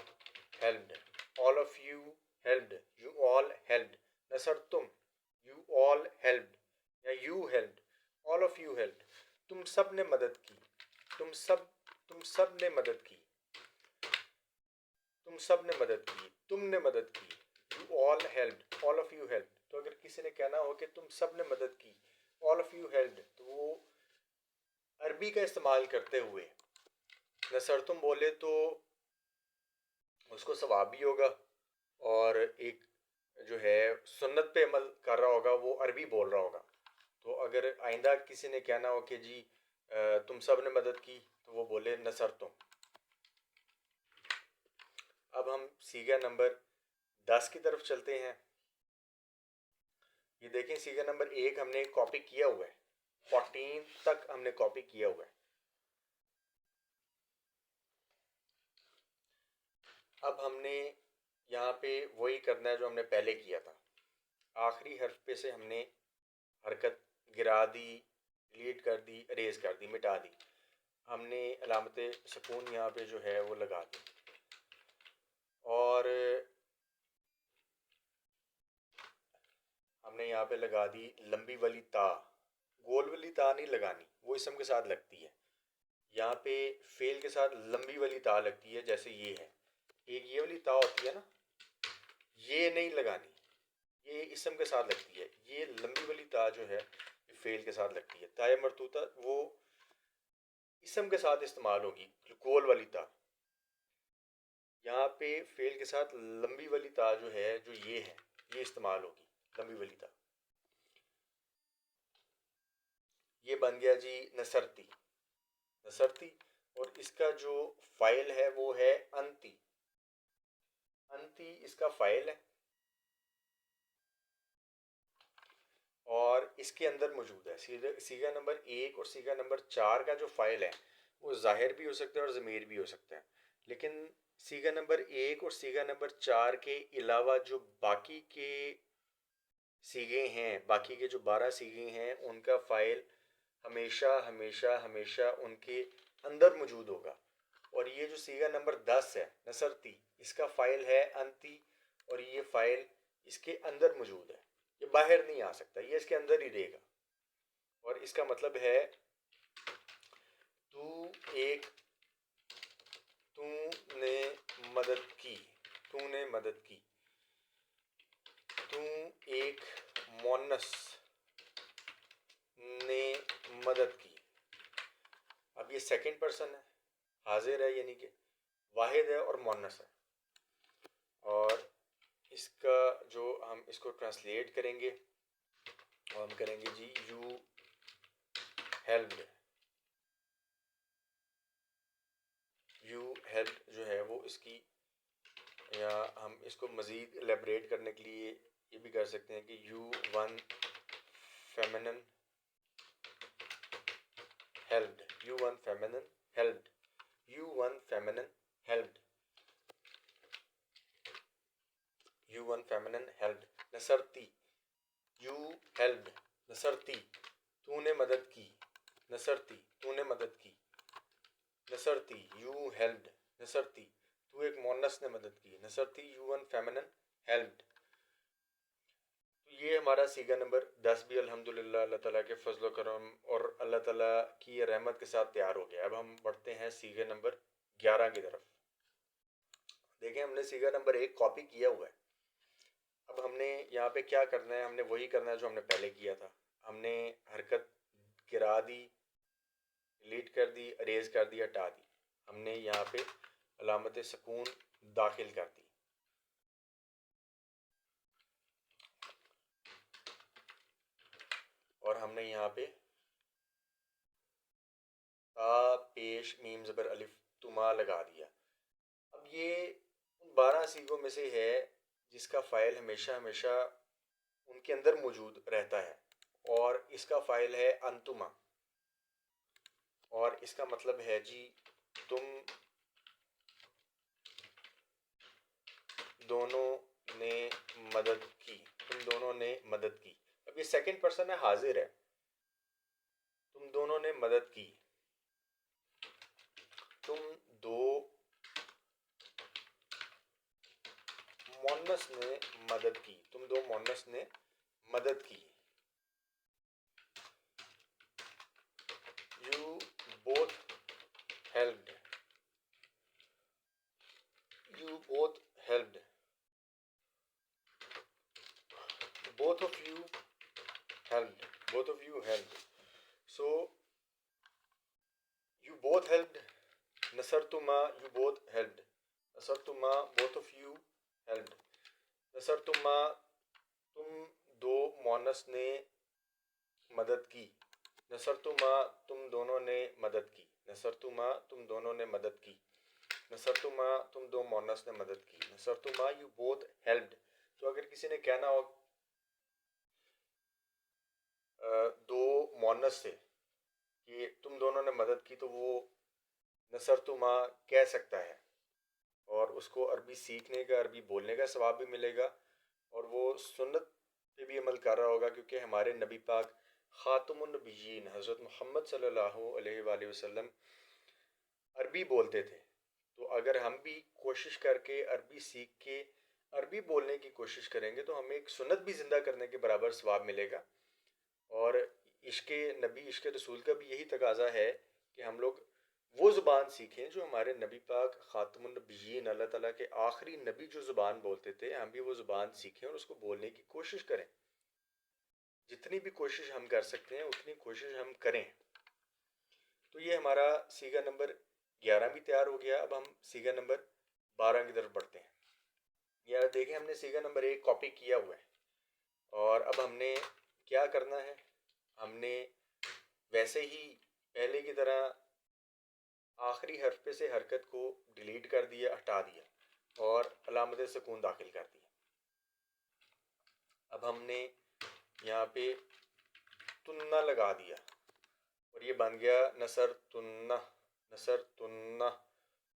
helped, all of you helped, you all helped. نصرتم، you all helped یا you helped، all of you helped. تم سب نے مدد کی، تم سب نے مدد کی، تم سب نے مدد کی، تم نے مدد کی. you all helped, all of you helped. تو اگر کسی نے کہنا ہو کہ تم سب نے مدد کی، all of you helped، تو وہ عربی کا استعمال کرتے ہوئے نصرتم بولے تو اس کو ثواب بھی ہوگا، اور ایک جو ہے سنت پہ عمل کر رہا ہوگا، وہ عربی بول رہا ہوگا. تو اگر آئندہ کسی نے کہنا ہو کہ جی تم سب نے مدد کی، تو وہ بولے نصرتم. اب ہم صیغہ نمبر 10 کی طرف چلتے ہیں. یہ دیکھیں صیغہ نمبر 1 ہم نے کاپی کیا ہوا ہے، 14 تک ہم نے کاپی کیا ہوا ہے. اب ہم نے یہاں پہ وہی کرنا ہے جو ہم نے پہلے کیا تھا. آخری حرف پہ سے ہم نے حرکت گرا دی، ڈیلیٹ کر دی، اریز کر دی، مٹا دی. ہم نے علامت سکون یہاں پہ جو ہے وہ لگا دی، اور ہم نے یہاں پہ لگا دی لمبی والی تا. گول والی تا نہیں لگانی، وہ اسم کے ساتھ لگتی ہے. یہاں پہ فعل کے ساتھ لمبی والی تا لگتی ہے، جیسے یہ ہے. ایک یہ والی تا ہوتی ہے نا، یہ نہیں لگانی، یہ اسم کے ساتھ لگتی ہے. یہ لمبی والی تا جو ہے فعل کے ساتھ لگتی ہے. تائے مرطوطہ وہ اسم کے ساتھ استعمال ہوگی، گول والی تا. یہاں پہ فعل کے ساتھ لمبی والی تا جو ہے، جو یہ ہے، یہ استعمال ہوگی، لمبی والی تا. یہ بن گیا جی نصرتی. نصرتی، اور اس کا جو فائل ہے وہ ہے انتی. انتی اس کا فائل ہے، اور اس کے اندر موجود ہے. سیغہ نمبر 1 اور سیغہ نمبر 4 کا جو فائل ہے وہ ظاہر بھی ہو سکتا ہے اور ضمیر بھی ہو سکتا ہے. لیکن سیغہ نمبر 1 اور سیغہ نمبر 4 کے علاوہ جو باقی کے سیغے ہیں، باقی کے جو 12 سیغے ہیں، ان کا فائل ہمیشہ ہمیشہ ہمیشہ ان کے اندر موجود ہوگا. اور یہ جو سیغہ نمبر 10 ہے نصرتی، اس کا فائل ہے انتی، اور یہ فائل اس کے اندر موجود ہے، یہ باہر نہیں آ سکتا، یہ اس کے اندر ہی رہے گا. اور اس کا مطلب ہے تو نے مدد کی. تو نے مدد کی. تو ایک مونس نے مدد کی. اب یہ سیکنڈ پرسن ہے، حاضر ہے، یعنی کہ واحد ہے اور مونس ہے. اور اس کا جو ہم اس کو ٹرانسلیٹ کریں گے، اور ہم کریں گے جی یو ہیلپڈ. یو ہیلپ جو ہے وہ اس کی، یا ہم اس کو مزید الیبریٹ کرنے کے لیے یہ بھی کر سکتے ہیں کہ you one feminine helped. You one feminine helped. You one feminine helped. You one feminine helped. نصرتی. You helped. نصرتی، تو نے مدد کی. نصرتی، تو نے مدد کی. Nasrati, you helped. نصرتی، تو ایک مونس نے مدد کی. Nasrati you one feminine helped. یہ ہمارا سیغہ نمبر 10 بھی الحمدللہ اللہ تعالیٰ کے فضل و کرم اور اللہ تعالیٰ کی رحمت کے ساتھ تیار ہو گیا. اب ہم بڑھتے ہیں سیغہ نمبر 11 کی طرف. دیکھیں ہم نے سیغہ نمبر 1 کاپی کیا ہوا ہے. اب ہم نے یہاں پہ کیا کرنا ہے، ہم نے وہی کرنا ہے جو ہم نے پہلے کیا تھا. ہم نے حرکت گرا دی، ڈیلیٹ کر دی، اریز کر دی، ہٹا دی. ہم نے یہاں پہ علامت سکون داخل کر دی. اور ہم نے یہاں پہ تا پیش میم زبر الف تما لگا دیا. اب یہ 12 سیغوں میں سے ہے جس کا فائل ہمیشہ ہمیشہ ان کے اندر موجود رہتا ہے، اور اس کا فائل ہے انتما. اور اس کا مطلب ہے جی تم دونوں نے مدد کی. تم دونوں نے مدد کی. اب یہ سیکنڈ پرسن ہے، حاضر ہے. تم دونوں نے مدد کی. تم دو مونس نے مدد کی. تم دو مونس نے مدد کی. You both helped. You both helped. Both of you helped. Both of you helped. So you both helped. Nasartuma, you both helped. Nasartuma, both of you helped. Nasartuma, تم دو مونس نے مدد کی. نصرتما، تم دونوں نے مدد کی. نصرتما، تم دونوں نے مدد کی. نصرتما، تم دو مونس نے مدد کی. نصرتما، یو بوتھ ہیلپڈ. تو اگر کسی نے کہنا ہو دو مونس سے کہ تم دونوں نے مدد کی، تو وہ نصرتما کہہ سکتا ہے. اور اس کو عربی سیکھنے کا، عربی بولنے کا ثواب بھی ملے گا، اور وہ سنت پہ بھی عمل کر رہا ہوگا، کیونکہ ہمارے نبی پاک خاتم النبیین حضرت محمد صلی اللہ علیہ وآلہ وسلم عربی بولتے تھے. تو اگر ہم بھی کوشش کر کے عربی سیکھ کے عربی بولنے کی کوشش کریں گے تو ہمیں ایک سنت بھی زندہ کرنے کے برابر ثواب ملے گا. اور عشق نبی، عشق رسول کا بھی یہی تقاضا ہے کہ ہم لوگ وہ زبان سیکھیں جو ہمارے نبی پاک خاتم النبیین، اللہ تعالیٰ کے آخری نبی جو زبان بولتے تھے، ہم بھی وہ زبان سیکھیں اور اس کو بولنے کی کوشش کریں. جتنی بھی کوشش ہم کر سکتے ہیں اتنی کوشش ہم کریں. تو یہ ہمارا سیگا نمبر 11 بھی تیار ہو گیا. اب ہم سیگا نمبر 12 کی طرف بڑھتے ہیں. یا دیکھیں ہم نے سیگا نمبر 1 کاپی کیا ہوا ہے، اور اب ہم نے کیا کرنا ہے، ہم نے ویسے ہی پہلے کی طرح آخری حرف پہ سے حرکت کو ڈیلیٹ کر دیا، ہٹا دیا، اور علامت سکون داخل کر دیا. اب ہم نے یہاں پہ تنہ لگا دیا اور یہ بن گیا نصر تنہ، نصر تنہ،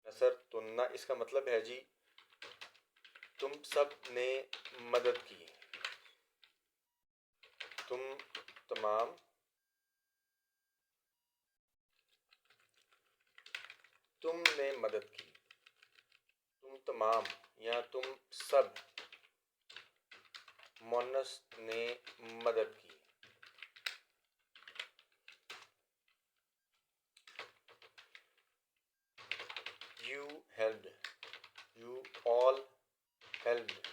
نصر تنہ. اس کا مطلب ہے جی تم سب نے مدد کی، تم تمام تم نے مدد کی، تم تمام یا تم سب مونس نے مدد کی. You helped, you all helped,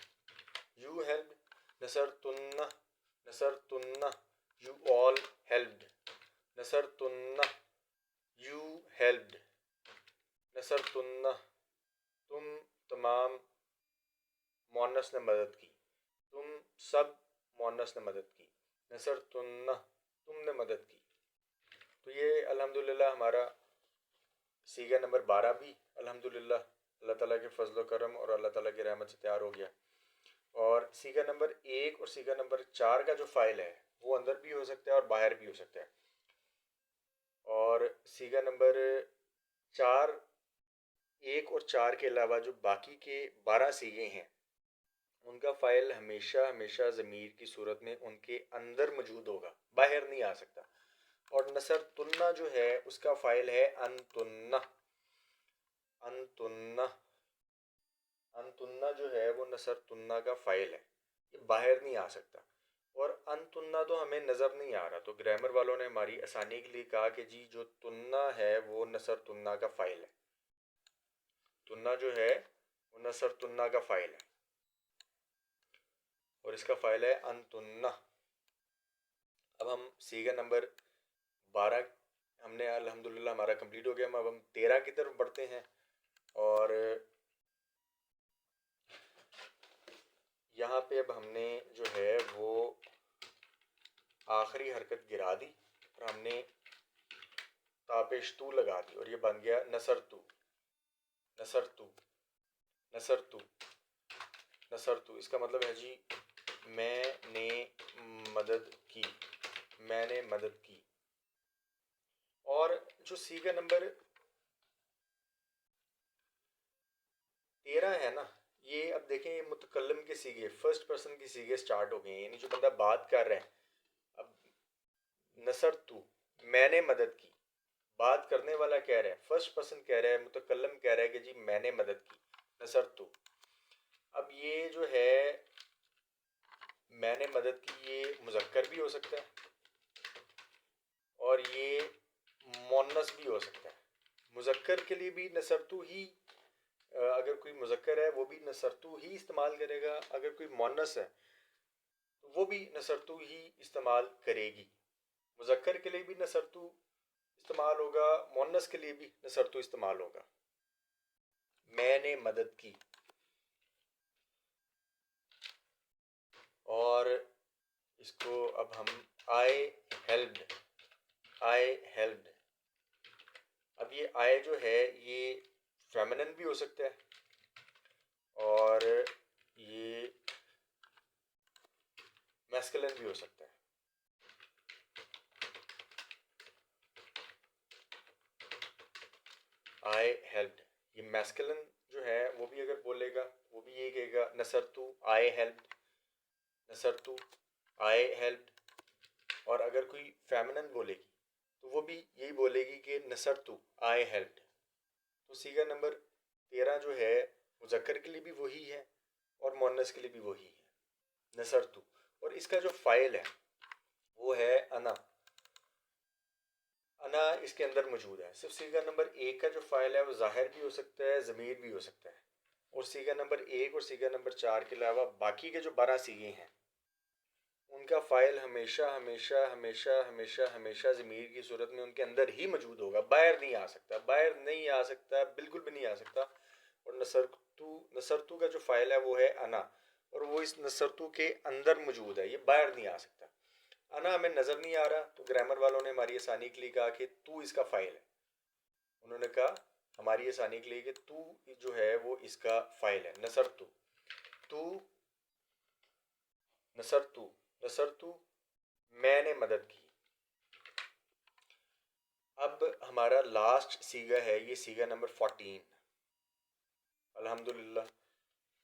you helped. نصرتنہ، نصرتنہ، you all helped. نصرتنہ، you helped. نصرتنہ، تم تمام مونس نے مدد کی، تم سب مونس نے مدد کی. نصرتنہ، تم نے مدد کی. تو یہ الحمدللہ ہمارا سیگا نمبر 12 بھی الحمدللہ اللہ تعالیٰ کے فضل و کرم اور اللہ تعالیٰ کی رحمت سے تیار ہو گیا. اور سیگا نمبر 1 اور سیگا نمبر 4 کا جو فائل ہے وہ اندر بھی ہو سکتا ہے اور باہر بھی ہو سکتا ہے. اور سیگا نمبر 4، 1 اور 4 کے علاوہ جو باقی کے 12 سیگے ہیں ان کا فائل ہمیشہ ہمیشہ ضمیر کی صورت میں ان کے اندر موجود ہوگا، باہر نہیں آ سکتا. اور نصر تنہ جو ہے اس کا فائل ہے انتنہ، انتنہ، انتنہ جو ہے وہ نصر تنہ کا فائل ہے، یہ باہر نہیں آ سکتا. اور انتنہ تو ہمیں نظر نہیں آ رہا، تو گرامر والوں نے ہماری آسانی کے لیے کہا کہ جی جو تنہ ہے وہ نصر تنہ کا فائل ہے، تنہ جو ہے وہ نصر تنہ کا فائل ہے اور اس کا فائل ہے انتنہ. اب ہم سیگا نمبر 12 ہم نے الحمدللہ ہمارا کمپلیٹ ہو گیا. اب ہم 13 کی طرف بڑھتے ہیں، اور یہاں پہ اب ہم نے جو ہے وہ آخری حرکت گرا دی اور ہم نے تاپش تو لگا دی، اور یہ بن گیا نصر تو، نصر تو، نصر تو، نصر تو. اس کا مطلب ہے جی میں نے مدد کی، میں نے مدد کی. اور جو سیگا نمبر 13 ہے نا، یہ اب دیکھیں یہ متکلم کے سیگے، فرسٹ پرسن کی سیگے سٹارٹ ہو گئے ہیں، یعنی جو بندہ بات کر رہا ہے. اب نصر تو، میں نے مدد کی، بات کرنے والا کہہ رہا ہے، فرسٹ پرسن کہہ رہا ہے، متکلم کہہ رہا ہے کہ جی میں نے مدد کی، نصر تو. اب یہ جو ہے میں نے مدد کی، یہ مذکر بھی ہو سکتا ہے اور یہ مونس بھی ہو سکتا ہے. مذکر کے لیے بھی نصر تو ہی، اگر کوئی مذکر ہے وہ بھی نصر تو ہی استعمال کرے گا، اگر کوئی مونس ہے تو وہ بھی نصر تو ہی استعمال کرے گی. مذکر کے لیے بھی نصر تو استعمال ہوگا، مونس کے لیے بھی نصر تو استعمال ہوگا. میں نے مدد کی. اور اس کو اب ہم آئی ہیلپڈ، آئی ہیلپڈ. اب یہ آئے جو ہے یہ فیمنن بھی ہو سکتا ہے اور یہ میسکلن بھی ہو سکتا ہے. آئی ہیلپڈ یہ میسکلن جو ہے وہ بھی اگر بولے گا وہ بھی یہی کہے گا نصرتو آئی ہیلپ، نصرتو آئی ہیلپ. اور اگر کوئی فیمنن بولے گی تو وہ بھی یہی بولے گی کہ نصرتو آئی ہیلپ. تو صیغہ نمبر 13 جو ہے مذکر کے لیے بھی وہی ہے اور مؤنث کے لیے بھی وہی ہے، نصرتو. اور اس کا جو فاعل ہے وہ ہے انا. انا اس کے اندر موجود ہے. صرف صیغہ نمبر 1 کا جو فاعل ہے وہ ظاہر بھی ہو سکتا ہے، ضمیر بھی ہو سکتا ہے. اور صیغہ نمبر 1 اور صیغہ نمبر 4 کے علاوہ باقی کے جو 12 صیغے ہیں ان کا فاعل ہمیشہ ہمیشہ ہمیشہ ہمیشہ ہمیشہ ضمیر کی صورت میں ان کے اندر ہی موجود ہوگا، باہر نہیں آ سکتا، باہر نہیں آ سکتا، بالکل بھی نہیں آ سکتا. اور نصرتو کا جو فاعل ہے وہ ہے انا، اور وہ اس نصرتو کے اندر موجود ہے، یہ باہر نہیں آ سکتا. انا ہمیں نظر نہیں آ رہا تو گرامر والوں نے ہماری آسانی کے لیے کہا کہ تو اس کا فاعل ہے. انہوں نے کہا ہماری آسانی کے لیے کہ تو جو ہے وہ اس کا فاعل ہے. نصرتو، تو نصرتو، نصرتو میں نے مدد کی. اب ہمارا لاسٹ صیغہ ہے یہ صیغہ نمبر 14. الحمدللہ.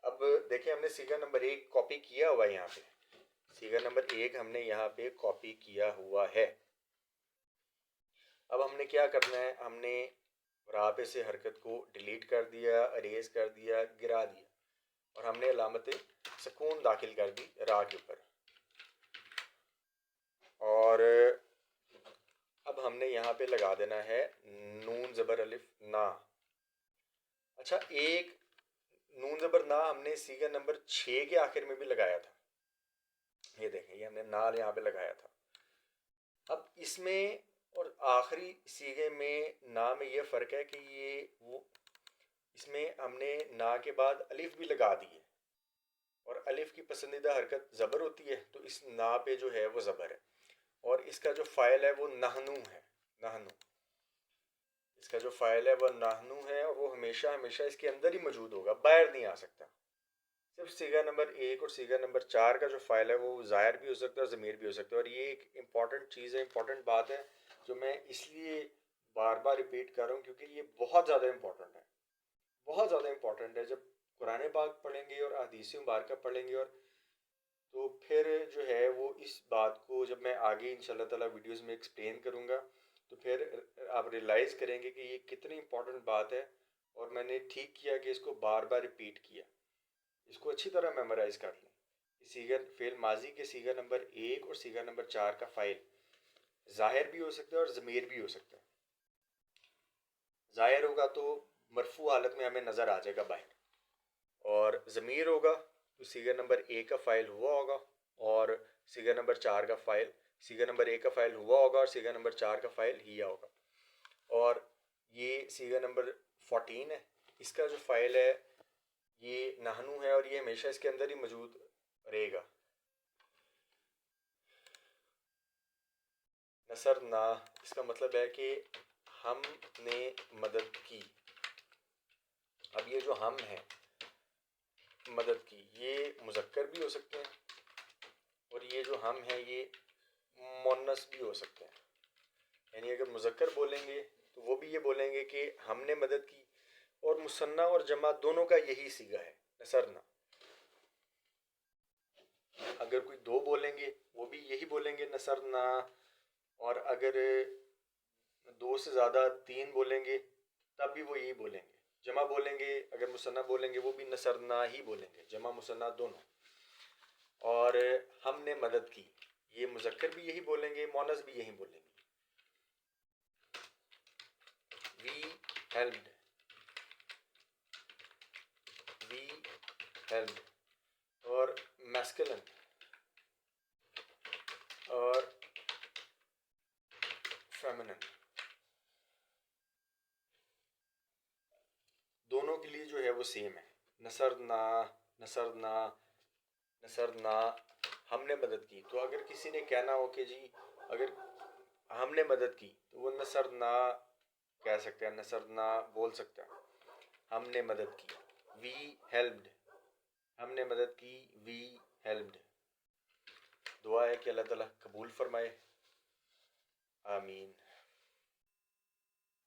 اب دیکھیں ہم نے صیغہ نمبر 1 کاپی کیا ہوا ہے، یہاں پہ صیغہ نمبر 1 ہم نے یہاں پہ کاپی کیا ہوا ہے. اب ہم نے کیا کرنا ہے، ہم نے راہ پہ سے حرکت کو ڈیلیٹ کر دیا، اریز کر دیا، گرا دیا، اور ہم نے علامت سکون داخل کر دی راہ کے اوپر. اور اب ہم نے یہاں پہ لگا دینا ہے نون زبر الف نا. اچھا، ایک نون زبر نا ہم نے صیغہ نمبر 6 کے آخر میں بھی لگایا تھا. یہ دیکھیں یہ ہم نے نال یہاں پہ لگایا تھا. اب اس میں اور آخری صیغے میں نا میں یہ فرق ہے کہ اس میں ہم نے نا کے بعد الف بھی لگا دی ہے، اور الف کی پسندیدہ حرکت زبر ہوتی ہے، تو اس نا پہ جو ہے وہ زبر ہے. اور اس کا جو فاعل ہے وہ نحنو ہے. نحنو، اس کا جو فاعل ہے وہ نحنو ہے، اور وہ ہمیشہ ہمیشہ اس کے اندر ہی موجود ہوگا، باہر نہیں آ سکتا. صرف صیغہ نمبر 1 اور صیغہ نمبر 4 کا جو فاعل ہے وہ ظاہر بھی ہو سکتا ہے اور ضمیر بھی ہو سکتا ہے. اور یہ ایک امپورٹنٹ چیز ہے، امپورٹنٹ بات ہے جو میں اس لیے بار بار ریپیٹ کر رہا ہوں کیونکہ یہ بہت زیادہ امپورٹنٹ ہے، بہت زیادہ امپورٹنٹ ہے. جب قرآن پاک پڑھیں گے اور احادیث مبارکہ پڑھیں گے، اور تو پھر جو ہے وہ اس بات کو جب میں آگے انشاءاللہ تعالی ویڈیوز میں ایکسپلین کروں گا تو پھر آپ ریلائز کریں گے کہ یہ کتنی امپورٹنٹ بات ہے. اور میں نے ٹھیک کیا کہ اس کو بار بار ریپیٹ کیا. اس کو اچھی طرح میمورائز کر لیں. صیغہ فعل ماضی کے صیغہ نمبر 1 اور صیغہ نمبر 4 کا فاعل ظاہر بھی ہو سکتا ہے اور ضمیر بھی ہو سکتا ہے. ظاہر ہوگا تو مرفوع حالت میں ہمیں نظر آ جائے گا باہر، اور ضمیر ہوگا تو صیغہ نمبر 1 کا فاعل ہوا ہوگا، اور صیغہ نمبر 4 کا فاعل صیغہ نمبر 1 کا فاعل ہوا ہوگا اور صیغہ نمبر 4 کا فاعل ہیا ہوگا. اور یہ صیغہ نمبر 14 ہے، اس کا جو فاعل ہے یہ نحنو ہے، اور یہ ہمیشہ اس کے اندر ہی موجود رہے گا. نصرنا، اس کا مطلب ہے کہ ہم نے مدد کی. اب یہ جو ہم ہیں مدد کی، یہ مذکر بھی ہو سکتے ہیں، اور یہ جو ہم ہیں یہ مؤنث بھی ہو سکتے ہیں. یعنی اگر مذکر بولیں گے تو وہ بھی یہ بولیں گے کہ ہم نے مدد کی، اور مثنیٰ اور جمع دونوں کا یہی صیغہ ہے نصرنا. اگر کوئی دو بولیں گے وہ بھی یہی بولیں گے نصرنا، اور اگر 2 سے زیادہ 3 بولیں گے تب بھی وہ یہی بولیں گے. جمع بولیں گے اگر مثنیٰ بولیں گے وہ بھی نصرنا ہی بولیں گے، جمع مثنیٰ دونوں. اور ہم نے مدد کی، یہ مذکر بھی یہی بولیں گے، مؤنث بھی یہی بولیں گے. وی ہیلپڈ، وی ہیلپڈ. اور میسکلن اور فیمنن دونوں کے لیے جو ہے وہ سیم ہے. نصرنا، نصرنا، نصرنا، ہم نے مدد کی. تو اگر کسی نے کہنا ہو کہ جی اگر ہم نے مدد کی تو وہ نصرنا کہہ سکتے ہیں، نصرنا بول سکتا ہے. ہم نے مدد کی، وی ہیلپڈ، ہم نے مدد کی، وی ہیلپڈ. دعا ہے کہ اللہ تعالیٰ قبول فرمائے، آمین.